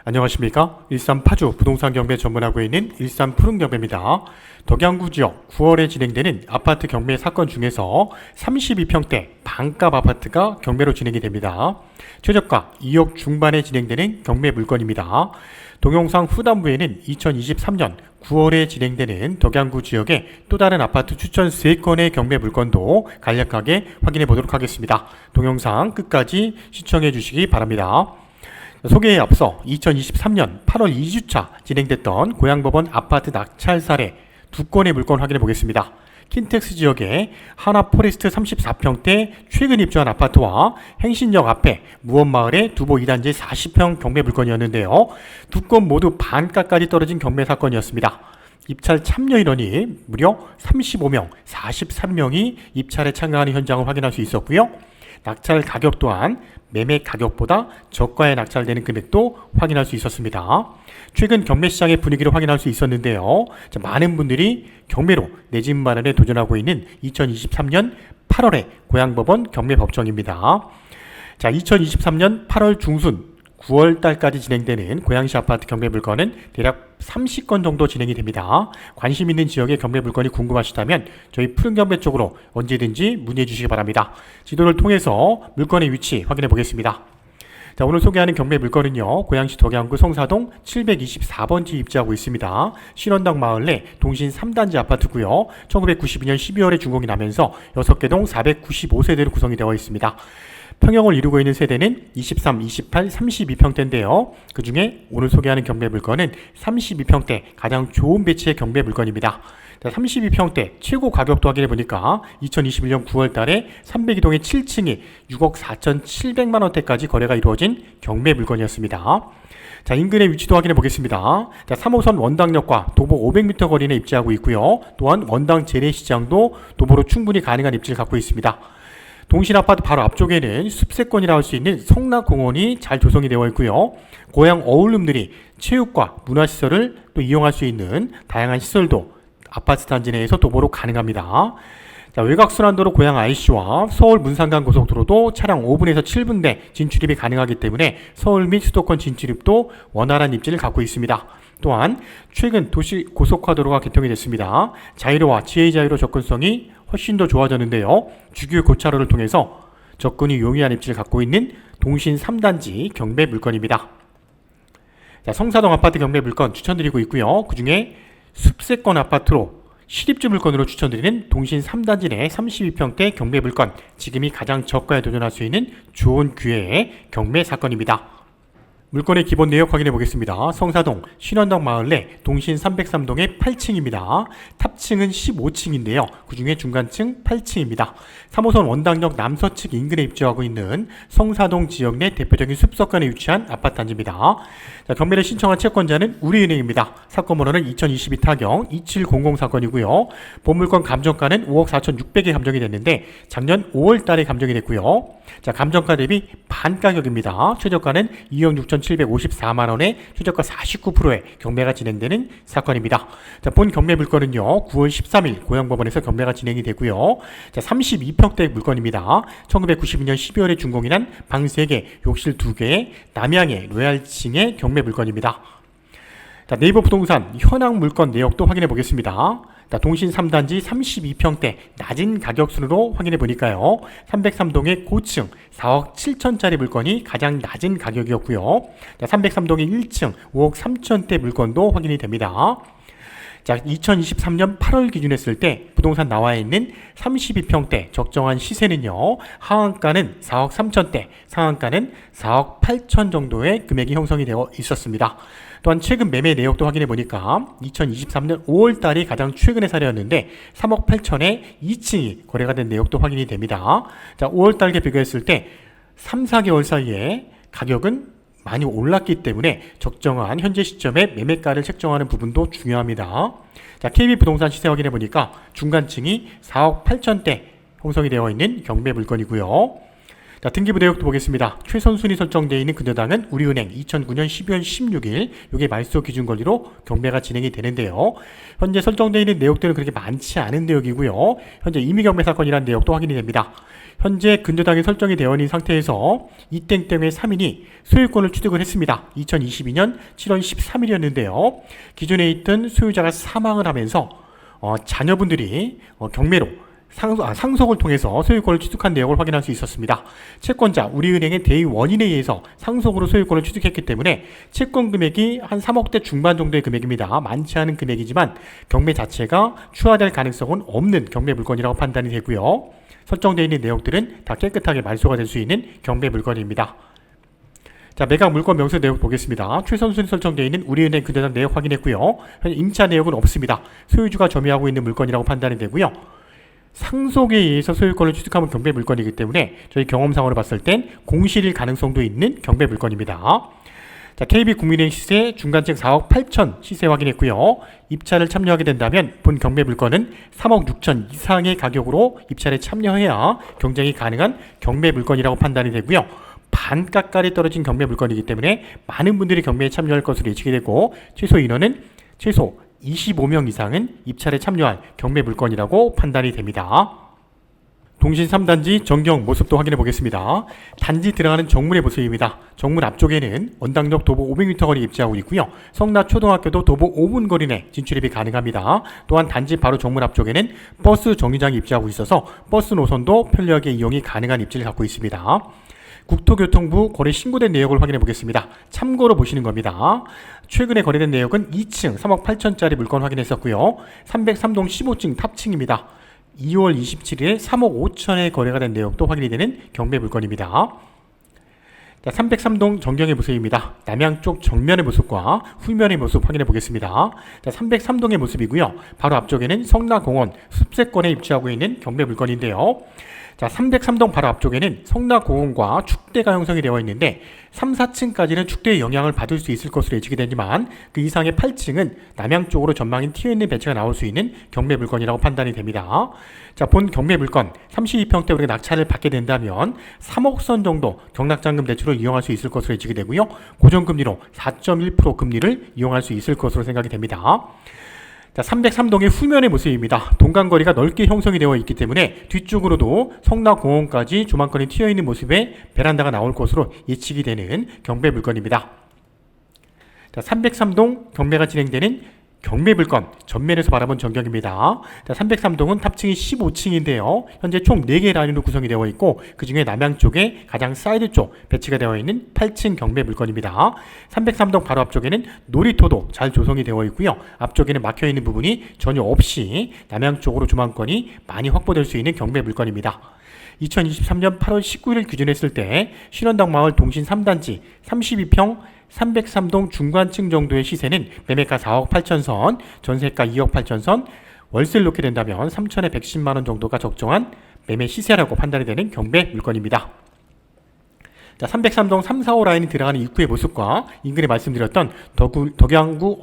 안녕하십니까? 일산 파주 부동산 경매 전문하고 있는 일산 푸른경매입니다. 덕양구 지역 9월에 진행되는 아파트 경매 사건 중에서 32평대 반값 아파트가 경매로 진행이 됩니다. 최저가 2억 중반에 진행되는 경매 물건입니다. 동영상 후반부에는 2023년 9월에 진행되는 덕양구 지역의 또 다른 아파트 추천 3건의 경매 물건도 간략하게 확인해 보도록 하겠습니다. 동영상 끝까지 시청해 주시기 바랍니다. 소개에 앞서 2023년 8월 2주차 진행됐던 고양법원 아파트 낙찰 사례 2건의 물건 확인해 보겠습니다. 킨텍스 지역의 하나포레스트 34평대 최근 입주한 아파트와 행신역 앞에 무원마을의 두보 2단지 40평 경매 물건이었는데요. 2건 모두 반가까지 떨어진 경매 사건이었습니다. 입찰 참여 인원이 무려 35명, 43명이 입찰에 참가하는 현장을 확인할 수 있었고요. 낙찰 가격 또한 매매 가격보다 저가에 낙찰되는 금액도 확인할 수 있었습니다. 최근 경매 시장의 분위기를 확인할 수 있었는데요. 많은 분들이 경매로 내 집 마련에 도전하고 있는 2023년 8월의 고양법원 경매 법정입니다. 2023년 8월 중순 9월 달까지 진행되는 고양시 아파트 경매 물건은 대략 30건 정도 진행이 됩니다. 관심 있는 지역의 경매 물건이 궁금하시다면 저희 푸른 경매 쪽으로 언제든지 문의해 주시기 바랍니다. 지도를 통해서 물건의 위치 확인해 보겠습니다. 오늘 소개하는 경매 물건은요, 고양시 덕양구 성사동 724번지 입지하고 있습니다. 신원당 마을 내 동신 3단지 아파트고요. 1992년 12월에 준공이 나면서 6개 동 495세대로 구성이 되어 있습니다. 평형을 이루고 있는 세대는 23, 28, 32평대인데요. 그 중에 오늘 소개하는 경매 물건은 32평대 가장 좋은 배치의 경매 물건입니다. 32평대 최고 가격도 확인해 보니까 2021년 9월 달에 302동의 7층이 6억 4,700만 원대까지 거래가 이루어진 경매 물건이었습니다. 인근의 위치도 확인해 보겠습니다. 3호선 원당역과 도보 500m 거리에 입지하고 있고요. 또한 원당 재래시장도 도보로 충분히 가능한 입지를 갖고 있습니다. 동신아파트 바로 앞쪽에는 숲세권이라 할 수 있는 성락공원이 잘 조성이 되어 있고요. 고향 어울림들이 체육과 문화시설을 또 이용할 수 있는 다양한 시설도 아파트 단지 내에서 도보로 가능합니다. 외곽순환도로 고양 IC와 서울 문산간 고속도로도 차량 5분에서 7분 내 진출입이 가능하기 때문에 서울 및 수도권 진출입도 원활한 입지를 갖고 있습니다. 또한 최근 도시 고속화도로가 개통이 됐습니다. 자유로와 지하자유로 접근성이 훨씬 더 좋아졌는데요. 주교 교차로를 통해서 접근이 용이한 입지를 갖고 있는 동신 3단지 경매 물건입니다. 성사동 아파트 경매 물건 추천드리고 있고요. 그 중에 숲세권 아파트로 실입주 물건으로 추천드리는 동신 3단지 내 32평대 경매 물건, 지금이 가장 저가에 도전할 수 있는 좋은 기회의 경매 사건입니다. 물건의 기본 내역 확인해 보겠습니다. 성사동 신원당 마을 내 동신 303동의 8층입니다. 탑층은 15층인데요. 그 중에 중간층 8층입니다. 3호선 원당역 남서측 인근에 입주하고 있는 성사동 지역 내 대표적인 숲속간에 위치한 아파트 단지입니다. 경매를 신청한 채권자는 우리은행입니다. 사건 번호는 2022 타경 2700 사건이고요. 본물건 감정가는 5억 4,600에 감정이 됐는데 작년 5월 달에 감정이 됐고요. 감정가 대비 반가격입니다. 최저가는 2억 6,754만 원에 최저가 49%의 경매가 진행되는 사건입니다. 본 경매 물건은요, 9월 13일 고양법원에서 경매가 진행이 되고요. 32평대 물건입니다. 1992년 12월에 준공이 난 방 3개, 욕실 2개, 남양의 로얄층의 경매 물건입니다. 네이버 부동산 현황 물건 내역도 확인해 보겠습니다. 동신 3단지 32평대 낮은 가격 순으로 확인해 보니까요. 303동의 고층 4억 7천짜리 물건이 가장 낮은 가격이었고요. 303동의 1층 5억 3천대 물건도 확인이 됩니다. 2023년 8월 기준 했을 때 부동산 나와 있는 32평대 적정한 시세는요. 하한가는 4억 3천대, 상한가는 4억 8천 정도의 금액이 형성이 되어 있었습니다. 또한 최근 매매 내역도 확인해 보니까 2023년 5월 달이 가장 최근의 사례였는데 3억 8천에 2층이 거래가 된 내역도 확인이 됩니다. 5월 달에 비교했을 때 3, 4개월 사이에 가격은 많이 올랐기 때문에 적정한 현재 시점에 매매가를 책정하는 부분도 중요합니다. KB 부동산 시세 확인해 보니까 중간층이 4억 8천대 형성이 되어 있는 경매 물건이고요. 자, 등기부 내역도 보겠습니다. 최선순위 설정되어 있는 근저당은 우리은행 2009년 12월 16일 이게 말소 기준 권리로 경매가 진행이 되는데요. 현재 설정되어 있는 내역들은 그렇게 많지 않은 내역이고요. 현재 임의경매 사건이라는 내역도 확인이 됩니다. 현재 근저당이 설정이 되어 있는 상태에서 이땡땡의 3인이 소유권을 취득을 했습니다. 2022년 7월 13일이었는데요. 기존에 있던 소유자가 사망을 하면서 자녀분들이 경매로 상속을 통해서 소유권을 취득한 내역을 확인할 수 있었습니다. 채권자 우리은행의 대의원인에 의해서 상속으로 소유권을 취득했기 때문에 채권 금액이 한 3억대 중반 정도의 금액입니다. 많지 않은 금액이지만 경매 자체가 추하될 가능성은 없는 경매 물건이라고 판단이 되고요. 설정되어 있는 내역들은 다 깨끗하게 말소가 될 수 있는 경매 물건입니다. 자, 매각 물건 명세 내역 보겠습니다. 최선순위 설정되어 있는 우리은행 근저당 내역 확인했고요. 현재 임차 내역은 없습니다. 소유주가 점유하고 있는 물건이라고 판단이 되고요. 상속에 의해서 소유권을 취득하면 경매 물건이기 때문에 저희 경험상으로 봤을 땐 공실일 가능성도 있는 경매 물건입니다. 자, KB국민은행 시세 중간층 4억 8천 시세 확인했고요. 입찰을 참여하게 된다면 본 경매 물건은 3억 6천 이상의 가격으로 입찰에 참여해야 경쟁이 가능한 경매 물건이라고 판단이 되고요. 반가까지 떨어진 경매 물건이기 때문에 많은 분들이 경매에 참여할 것으로 예측이 되고 최소 인원은 최소 25명 이상은 입찰에 참여할 경매 물건이라고 판단이 됩니다. 동신 3단지 전경 모습도 확인해 보겠습니다. 단지 들어가는 정문의 모습입니다. 정문 앞쪽에는 원당역 도보 500m 거리 입지하고 있고요. 성나초등학교도 도보 5분 거리 내 진출입이 가능합니다. 또한 단지 바로 정문 앞쪽에는 버스 정류장이 입지하고 있어서 버스 노선도 편리하게 이용이 가능한 입지를 갖고 있습니다. 국토교통부 거래 신고된 내역을 확인해 보겠습니다. 참고로 보시는 겁니다. 최근에 거래된 내역은 2층 3억 8천짜리 물건 확인했었고요. 303동 15층 탑층입니다. 2월 27일에 3억 5천에 거래가 된 내역도 확인이 되는 경매 물건입니다. 자, 303동 전경의 모습입니다. 남양 쪽 정면의 모습과 후면의 모습 확인해 보겠습니다. 자, 303동의 모습이고요. 바로 앞쪽에는 성나공원 숲세권에 입지하고 있는 경매 물건인데요. 자, 303동 바로 앞쪽에는 성나공원과 축대가 형성이 되어 있는데 3, 4층까지는 축대의 영향을 받을 수 있을 것으로 예측이 되지만 그 이상의 8층은 남양 쪽으로 전망이 튀어있는 배치가 나올 수 있는 경매 물건이라고 판단이 됩니다. 자, 본 경매 물건 32평대 우리가 낙찰을 받게 된다면 3억 선 정도 경락잔금 대출을 이용할 수 있을 것으로 예측이 되고요. 고정금리로 4.1% 금리를 이용할 수 있을 것으로 생각이 됩니다. 자, 303동의 후면의 모습입니다. 동간거리가 넓게 형성이 되어 있기 때문에 뒤쪽으로도 성나공원까지 조망권이 튀어있는 모습의 베란다가 나올 것으로 예측이 되는 경매 물건입니다. 자, 303동 경매가 진행되는 경매 물건 전면에서 바라본 전경입니다. 자, 303동은 탑층이 15층인데요. 현재 총 4개의 라인으로 구성이 되어 있고 그 중에 남양 쪽에 가장 사이드 쪽 배치가 되어 있는 8층 경매 물건입니다. 303동 바로 앞쪽에는 놀이터도 잘 조성이 되어 있고요. 앞쪽에는 막혀있는 부분이 전혀 없이 남양 쪽으로 조망권이 많이 확보될 수 있는 경매 물건입니다. 2023년 8월 19일 기준했을 때 신원당 마을 동신 3단지 32평 303동 중간층 정도의 시세는 매매가 4억 8천 선, 전세가 2억 8천 선, 월세를 놓게 된다면 3천에 110만 원 정도가 적정한 매매 시세라고 판단이 되는 경매 물건입니다. 자, 303동 3, 4호 라인이 들어가는 입구의 모습과 인근에 말씀드렸던 덕양구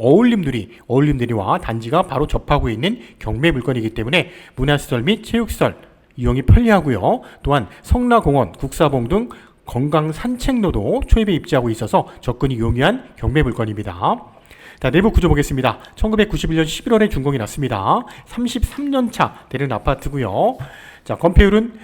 어울림들이와 단지가 바로 접하고 있는 경매 물건이기 때문에 문화시설 및 체육시설 이용이 편리하고요. 또한 성나공원, 국사봉 등 건강 산책로도 초입에 입지하고 있어서 접근이 용이한 경매 물건입니다. 자, 내부 구조 보겠습니다. 1991년 11월에 준공이 났습니다. 33년 차 되는 아파트고요. 자, 건폐율은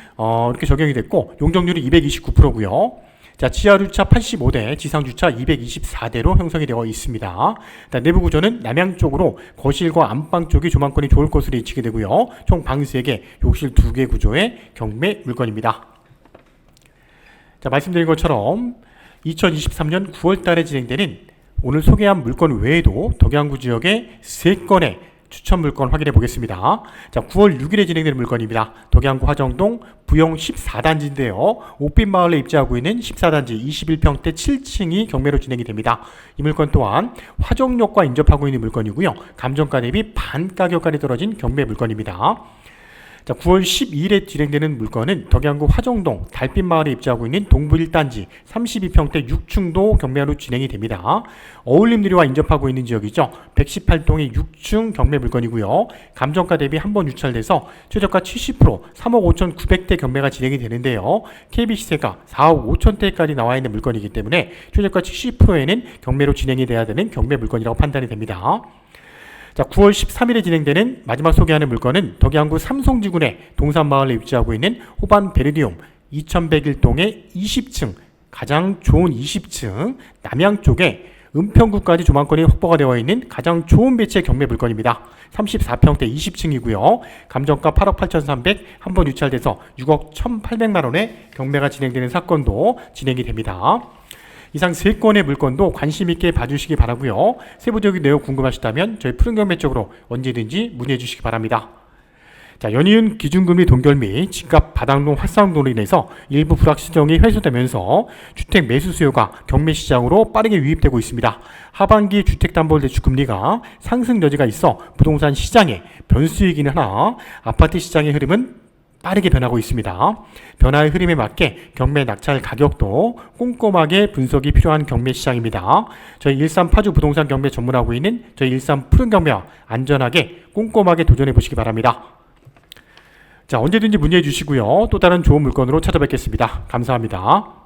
이렇게 적용이 됐고 용적률이 229%고요. 자, 지하주차 85대, 지상주차 224대로 형성이 되어 있습니다. 자, 내부 구조는 남양 쪽으로 거실과 안방 쪽이 조망권이 좋을 것으로 예측이 되고요. 총 방 3개, 욕실 2개 구조의 경매 물건입니다. 자, 말씀드린 것처럼 2023년 9월 달에 진행되는 오늘 소개한 물건 외에도 덕양구 지역의 3건의 추천 물건 확인해 보겠습니다. 자, 9월 6일에 진행되는 물건입니다. 덕양구 화정동 부영 14단지인데요. 옥빛마을에 입지하고 있는 14단지 21평대 7층이 경매로 진행이 됩니다. 이 물건 또한 화정역과 인접하고 있는 물건이고요. 감정가 대비 반 가격까지 떨어진 경매 물건입니다. 자, 9월 12일에 진행되는 물건은 덕양구 화정동 달빛마을에 입주하고 있는 동부 1단지 32평대 6층도 경매로 진행이 됩니다. 어울림누리와 인접하고 있는 지역이죠. 118동의 6층 경매 물건이고요. 감정가 대비 한 번 유찰돼서 최저가 70% 3억 5,900대 경매가 진행이 되는데요. KB 시세가 4억 5천대까지 나와 있는 물건이기 때문에 최저가 70%에는 경매로 진행이 돼야 되는 경매 물건이라고 판단이 됩니다. 자, 9월 13일에 진행되는 마지막 소개하는 물건은 덕양구 삼송지구내 동산마을에 위치하고 있는 호반 베르디움 2101동의 20층, 가장 좋은 20층, 남양 쪽에 은평구까지 조망권이 확보가 되어 있는 가장 좋은 배치의 경매 물건입니다. 34평대 20층이고요. 감정가 8억 8,300, 한번 유찰돼서 6억 1,800만원의 경매가 진행되는 사건도 진행이 됩니다. 이상 3건의 물건도 관심있게 봐주시기 바라고요. 세부적인 내용 궁금하시다면 저희 푸른경매 쪽으로 언제든지 문의해 주시기 바랍니다. 자, 연이은 기준금리 동결 및 집값 바닥론 활성화로 인해서 일부 불확실성이 해소되면서 주택 매수 수요가 경매 시장으로 빠르게 유입되고 있습니다. 하반기 주택담보대출 금리가 상승 여지가 있어 부동산 시장에 변수이기는 하나 아파트 시장의 흐름은 빠르게 변하고 있습니다. 변화의 흐름에 맞게 경매 낙찰 가격도 꼼꼼하게 분석이 필요한 경매 시장입니다. 저희 일산 파주 부동산 경매 전문하고 있는 저희 일산 푸른 경매와 안전하게 꼼꼼하게 도전해 보시기 바랍니다. 자, 언제든지 문의해 주시고요. 또 다른 좋은 물건으로 찾아뵙겠습니다. 감사합니다.